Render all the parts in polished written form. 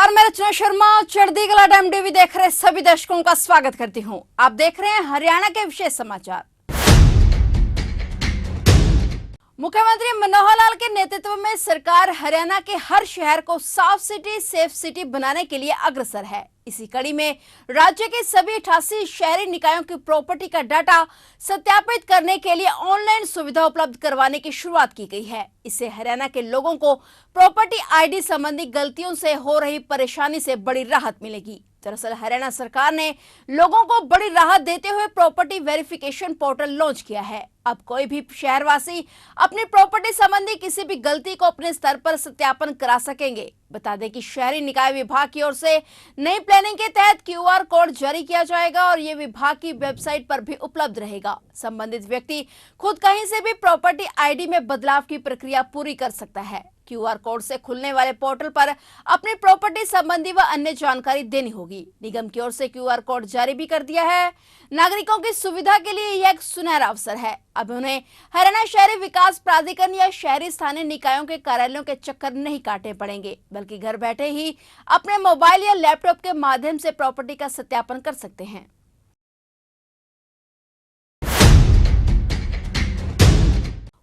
नमस्कार, मैं रचना शर्मा चढ़ती कला टाइम टीवी देख रहे सभी दर्शकों का स्वागत करती हूं। आप देख रहे हैं हरियाणा के विशेष समाचार। मुख्यमंत्री मनोहर लाल के नेतृत्व में सरकार हरियाणा के हर शहर को साफ सिटी सेफ सिटी बनाने के लिए अग्रसर है। इसी कड़ी में राज्य के सभी 88 शहरी निकायों की प्रॉपर्टी का डाटा सत्यापित करने के लिए ऑनलाइन सुविधा उपलब्ध करवाने की शुरुआत की गई है। इससे हरियाणा के लोगों को प्रॉपर्टी आईडी संबंधी गलतियों से हो रही परेशानी से बड़ी राहत मिलेगी। दरअसल हरियाणा सरकार ने लोगों को बड़ी राहत देते हुए प्रॉपर्टी वेरिफिकेशन पोर्टल लॉन्च किया है। अब कोई भी शहरवासी अपनी प्रॉपर्टी संबंधी किसी भी गलती को अपने स्तर पर सत्यापन करा सकेंगे। बता दें कि शहरी निकाय विभाग की ओर से नई प्लानिंग के तहत QR कोड जारी किया जाएगा और ये विभाग की वेबसाइट पर भी उपलब्ध रहेगा। संबंधित व्यक्ति खुद कहीं से भी प्रॉपर्टी आईडी में बदलाव की प्रक्रिया पूरी कर सकता है। QR कोड से खुलने वाले पोर्टल पर अपनी प्रॉपर्टी संबंधी व अन्य जानकारी देनी होगी। निगम की ओर से QR कोड जारी भी कर दिया है। नागरिकों की सुविधा के लिए यह एक सुनहरा अवसर है। अब उन्हें हरियाणा शहरी विकास प्राधिकरण या शहरी स्थानीय निकायों के कार्यालयों के चक्कर नहीं काटने पड़ेंगे, बल्कि घर बैठे ही अपने मोबाइल या लैपटॉप के माध्यम से प्रॉपर्टी का सत्यापन कर सकते हैं।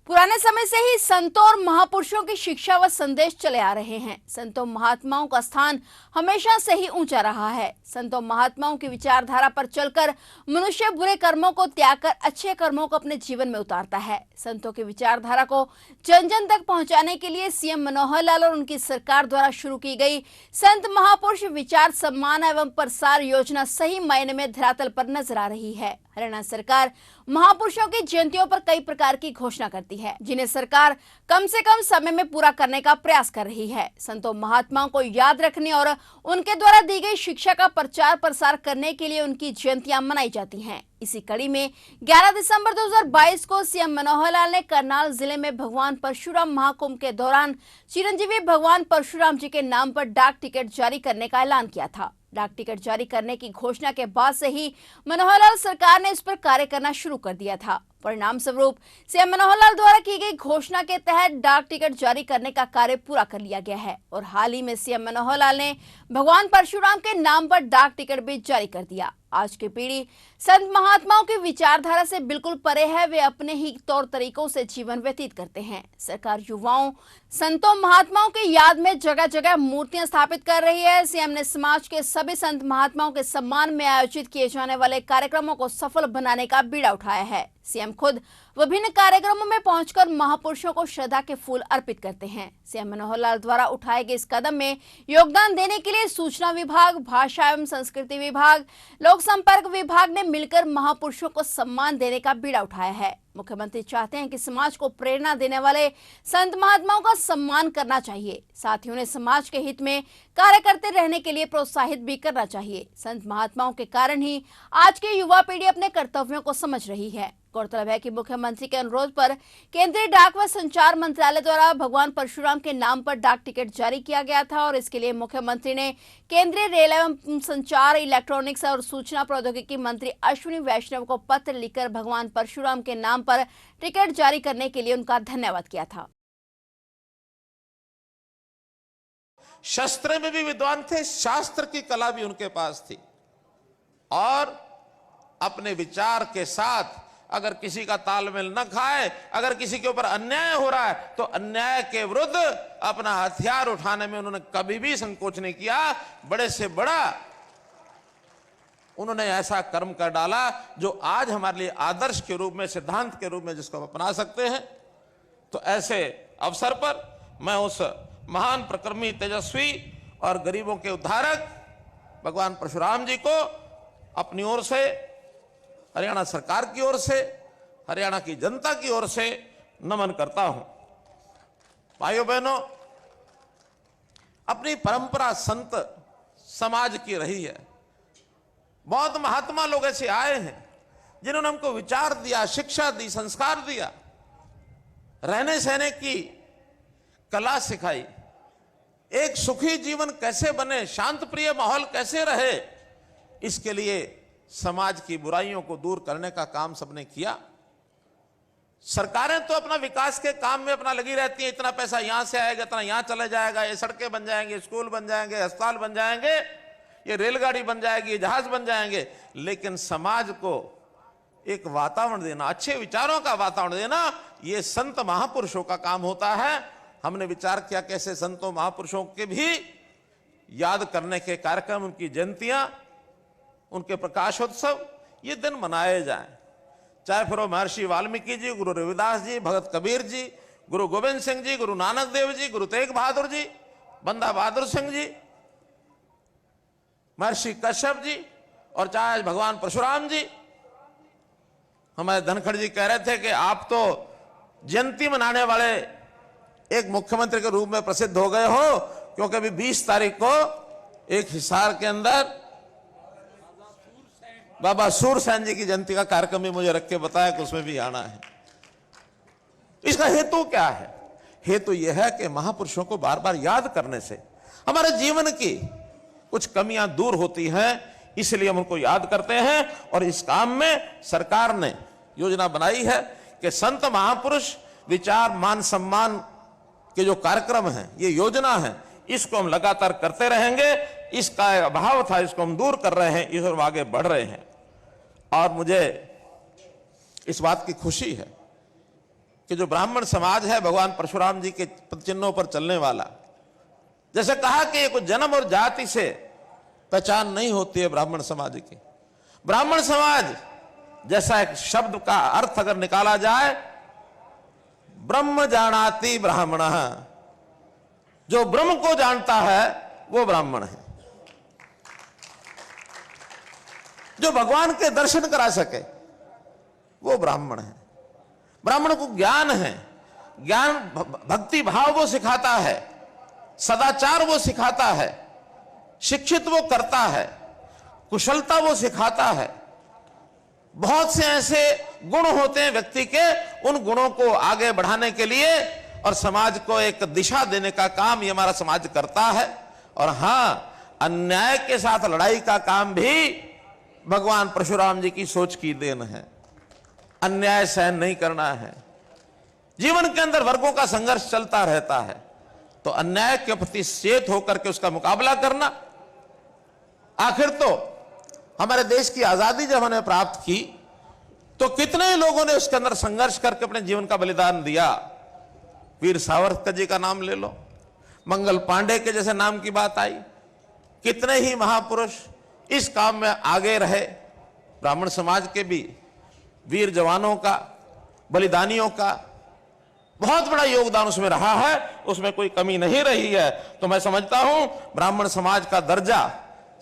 पुराने समय से ही संतों और महापुरुषों की शिक्षा व संदेश चले आ रहे हैं। संतों महात्माओं का स्थान हमेशा से ही ऊंचा रहा है। संतों महात्माओं की विचारधारा पर चलकर मनुष्य बुरे कर्मों को त्याग कर अच्छे कर्मों को अपने जीवन में उतारता है। संतों की विचारधारा को जन जन तक पहुंचाने के लिए सीएम मनोहर लाल और उनकी सरकार द्वारा शुरू की गई संत महापुरुष विचार सम्मान एवं प्रसार योजना सही मायने में धरातल पर नजर आ रही है। हरियाणा सरकार महापुरुषों की जयंतियों पर कई प्रकार की घोषणा करती है, जिन्हें सरकार कम से कम समय में पूरा करने का प्रयास कर रही है। संतों महात्माओं को याद रखने और उनके द्वारा दी गई शिक्षा का प्रचार प्रसार करने के लिए उनकी जयंतियां मनाई जाती हैं। इसी कड़ी में 11 दिसंबर 2022 को सीएम मनोहर लाल ने करनाल जिले में भगवान परशुराम महाकुंभ के दौरान चिरंजीवी भगवान परशुराम जी के नाम पर डाक टिकट जारी करने का ऐलान किया था। डाक टिकट जारी करने की घोषणा के बाद से ही मनोहर लाल सरकार ने इस पर कार्य करना शुरू कर दिया था। परिणाम स्वरूप सीएम मनोहर लाल द्वारा की गई घोषणा के तहत डाक टिकट जारी करने का कार्य पूरा कर लिया गया है और हाल ही में सीएम मनोहर लाल ने भगवान परशुराम के नाम पर डाक टिकट भी जारी कर दिया। आज की पीढ़ी संत महात्माओं की विचारधारा से बिल्कुल परे है। वे अपने ही तौर तरीकों से जीवन व्यतीत करते हैं। सरकार युवाओं संतों महात्माओं की याद में जगह जगह मूर्तियां स्थापित कर रही है। सीएम ने समाज के सभी संत महात्माओं के सम्मान में आयोजित किए जाने वाले कार्यक्रमों को सफल बनाने का बीड़ा उठाया है। सीएम खुद विभिन्न कार्यक्रमों में पहुंचकर महापुरुषों को श्रद्धा के फूल अर्पित करते हैं। सीएम मनोहर लाल द्वारा उठाए गए इस कदम में योगदान देने के लिए सूचना विभाग, भाषा एवं संस्कृति विभाग, लोक संपर्क विभाग ने मिलकर महापुरुषों को सम्मान देने का बीड़ा उठाया है। मुख्यमंत्री चाहते हैं कि समाज को प्रेरणा देने वाले संत महात्माओं का सम्मान करना चाहिए, साथ ही उन्हें समाज के हित में कार्य करते रहने के लिए प्रोत्साहित भी करना चाहिए। संत महात्माओं के कारण ही आज की युवा पीढ़ी अपने कर्तव्यों को समझ रही है। गौरतलब है कि मुख्यमंत्री के अनुरोध पर केंद्रीय डाक व संचार मंत्रालय द्वारा भगवान परशुराम के नाम पर डाक टिकट जारी किया गया था और इसके लिए मुख्यमंत्री ने केंद्रीय रेल एवं संचार, इलेक्ट्रॉनिक्स और सूचना प्रौद्योगिकी मंत्री अश्विनी वैष्णव को पत्र लिखकर भगवान परशुराम के नाम पर टिकट जारी करने के लिए उनका धन्यवाद किया था। शस्त्र में भी विद्वान थे, शास्त्र की कला भी उनके पास थी और अपने विचार के साथ अगर किसी का तालमेल न खाए, अगर किसी के ऊपर अन्याय हो रहा है तो अन्याय के विरुद्ध अपना हथियार उठाने में उन्होंने कभी भी संकोच नहीं किया। बड़े से बड़ा उन्होंने ऐसा कर्म कर डाला जो आज हमारे लिए आदर्श के रूप में, सिद्धांत के रूप में जिसको हम अपना सकते हैं। तो ऐसे अवसर पर मैं उस महान प्रकर्मी, तेजस्वी और गरीबों के उद्धारक भगवान परशुराम जी को अपनी ओर से, हरियाणा सरकार की ओर से, हरियाणा की जनता की ओर से नमन करता हूं। भाइयों बहनों, अपनी परंपरा संत समाज की रही है। बहुत महात्मा लोग ऐसे आए हैं जिन्होंने हमको विचार दिया, शिक्षा दी, संस्कार दिया, रहने सहने की कला सिखाई। एक सुखी जीवन कैसे बने, शांत प्रिय माहौल कैसे रहे, इसके लिए समाज की बुराइयों को दूर करने का काम सबने किया। सरकारें तो अपना विकास के काम में अपना लगी रहती हैं, इतना पैसा यहां से आएगा, इतना यहां चले जाएगा, ये सड़कें बन जाएंगे, स्कूल बन जाएंगे, अस्पताल बन जाएंगे, ये रेलगाड़ी बन जाएगी, ये जहाज बन जाएंगे। लेकिन समाज को एक वातावरण देना, अच्छे विचारों का वातावरण देना, ये संत महापुरुषों का काम होता है। हमने विचार किया कैसे संतों महापुरुषों के भी याद करने के कार्यक्रम, उनकी जयंतियां, उनके प्रकाशोत्सव, ये दिन मनाए जाएं। चाहे फिर वो महर्षि वाल्मीकि जी, गुरु रविदास जी, भगत कबीर जी, गुरु गोविंद सिंह जी, गुरु नानक देव जी, गुरु तेग बहादुर जी, बंदा बहादुर सिंह जी, महर्षि कश्यप जी, और चाहे भगवान परशुराम जी। हमारे धनखड़ जी कह रहे थे कि आप तो जयंती मनाने वाले एक मुख्यमंत्री के रूप में प्रसिद्ध हो गए हो, क्योंकि अभी 20 तारीख को एक हिसार के अंदर बाबा सूरसेन जी की जयंती का कार्यक्रम भी मुझे रख के बताया कि उसमें भी आना है। इसका हेतु क्या है? हेतु यह है कि महापुरुषों को बार बार याद करने से हमारे जीवन की कुछ कमियां दूर होती हैं, इसलिए हम उनको याद करते हैं। और इस काम में सरकार ने योजना बनाई है कि संत महापुरुष विचार मान सम्मान के जो कार्यक्रम हैं, ये योजना है, इसको हम लगातार करते रहेंगे। इसका अभाव था, इसको हम दूर कर रहे हैं, इस ओर आगे बढ़ रहे हैं। और मुझे इस बात की खुशी है कि जो ब्राह्मण समाज है, भगवान परशुराम जी के चिन्हों पर चलने वाला, जैसे कहा कि कुछ जन्म और जाति से पहचान नहीं होती है ब्राह्मण समाज की। ब्राह्मण समाज जैसा एक शब्द का अर्थ अगर निकाला जाए, ब्रह्म जानाति ब्राह्मणः, जो ब्रह्म को जानता है वो ब्राह्मण है। जो भगवान के दर्शन करा सके वो ब्राह्मण है। ब्राह्मण को ज्ञान है, ज्ञान भक्ति भाव वो सिखाता है, सदाचार वो सिखाता है, शिक्षित वो करता है, कुशलता वो सिखाता है। बहुत से ऐसे गुण होते हैं व्यक्ति के, उन गुणों को आगे बढ़ाने के लिए और समाज को एक दिशा देने का काम ये हमारा समाज करता है। और हां, अन्याय के साथ लड़ाई का काम भी भगवान परशुराम जी की सोच की देन है। अन्याय सहन नहीं करना है। जीवन के अंदर वर्गों का संघर्ष चलता रहता है, तो अन्याय के प्रति सचेत होकर के उसका मुकाबला करना। आखिर तो हमारे देश की आजादी जब हमने प्राप्त की तो कितने ही लोगों ने उसके अंदर संघर्ष करके अपने जीवन का बलिदान दिया। वीर सावरकर जी का नाम ले लो, मंगल पांडे के जैसे नाम की बात आई, कितने ही महापुरुष इस काम में आगे रहे। ब्राह्मण समाज के भी वीर जवानों का, बलिदानियों का बहुत बड़ा योगदान उसमें रहा है, उसमें कोई कमी नहीं रही है। तो मैं समझता हूं ब्राह्मण समाज का दर्जा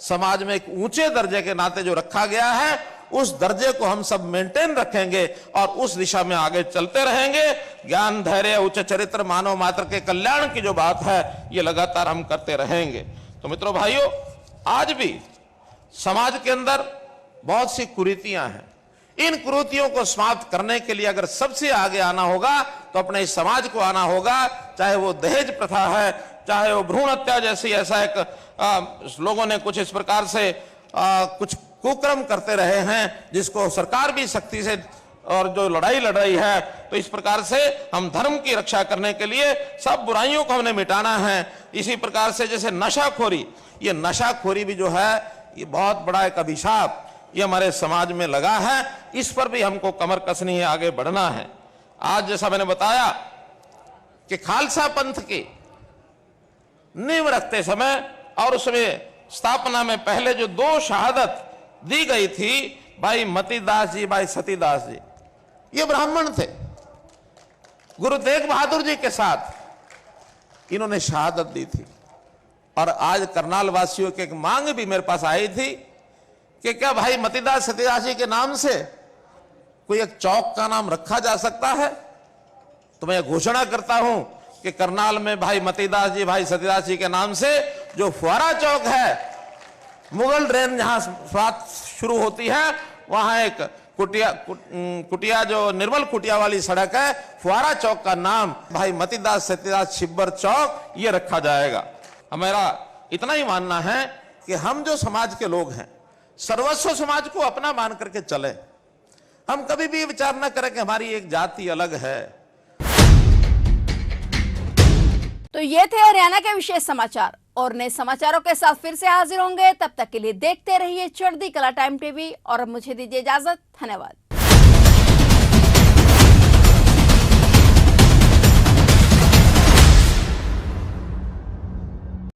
समाज में एक ऊंचे दर्जे के नाते जो रखा गया है, उस दर्जे को हम सब मेंटेन रखेंगे और उस दिशा में आगे चलते रहेंगे। ज्ञान, धैर्य, उच्च चरित्र, मानव मात्र के कल्याण की जो बात है, ये लगातार हम करते रहेंगे। तो मित्रों भाइयों, आज भी समाज के अंदर बहुत सी कुरीतियां हैं। इन कुरीतियों को समाप्त करने के लिए अगर सबसे आगे आना होगा तो अपने इस समाज को आना होगा। चाहे वो दहेज प्रथा है, चाहे वो भ्रूण हत्या जैसी, ऐसा एक लोगों ने कुछ इस प्रकार से कुछ कुक्रम करते रहे हैं, जिसको सरकार भी सख्ती से और जो लड़ाई लड़ रही है। तो इस प्रकार से हम धर्म की रक्षा करने के लिए सब बुराइयों को हमने मिटाना है। इसी प्रकार से जैसे नशाखोरी, ये नशाखोरी भी जो है, ये बहुत बड़ा एक अभिशाप ये हमारे समाज में लगा है। इस पर भी हमको कमर कसनी है, आगे बढ़ना है। आज जैसा मैंने बताया कि खालसा पंथ की नींव रखते समय और उसमें स्थापना में पहले जो 2 शहादत दी गई थी, भाई मतीदास जी, भाई सतीदास जी, ये ब्राह्मण थे। गुरु तेग बहादुर जी के साथ इन्होंने शहादत दी थी। और आज करनाल वासियों की एक मांग भी मेरे पास आई थी कि क्या भाई मतीदास सतीदास जी के नाम से कोई एक चौक का नाम रखा जा सकता है। तो मैं घोषणा करता हूं कि करनाल में भाई मतीदास जी, भाई सतीदास जी के नाम से जो फुआरा चौक है, मुगल रेंज जहां बात शुरू होती है, वहां एक कुटिया जो निर्मल कुटिया वाली सड़क है, फुआरा चौक का नाम भाई मतीदास सतीदास छिब्बर चौक ये रखा जाएगा। हमारा इतना ही मानना है कि हम जो समाज के लोग हैं, सर्वस्व समाज को अपना मान करके चले। हम कभी भी विचार न करें कि हमारी एक जाति अलग है। तो ये थे हरियाणा के विशेष समाचार और नए समाचारों के साथ फिर से हाजिर होंगे। तब तक के लिए देखते रहिए चढ़ती कला टाइम टीवी और अब मुझे दीजिए इजाजत। धन्यवाद।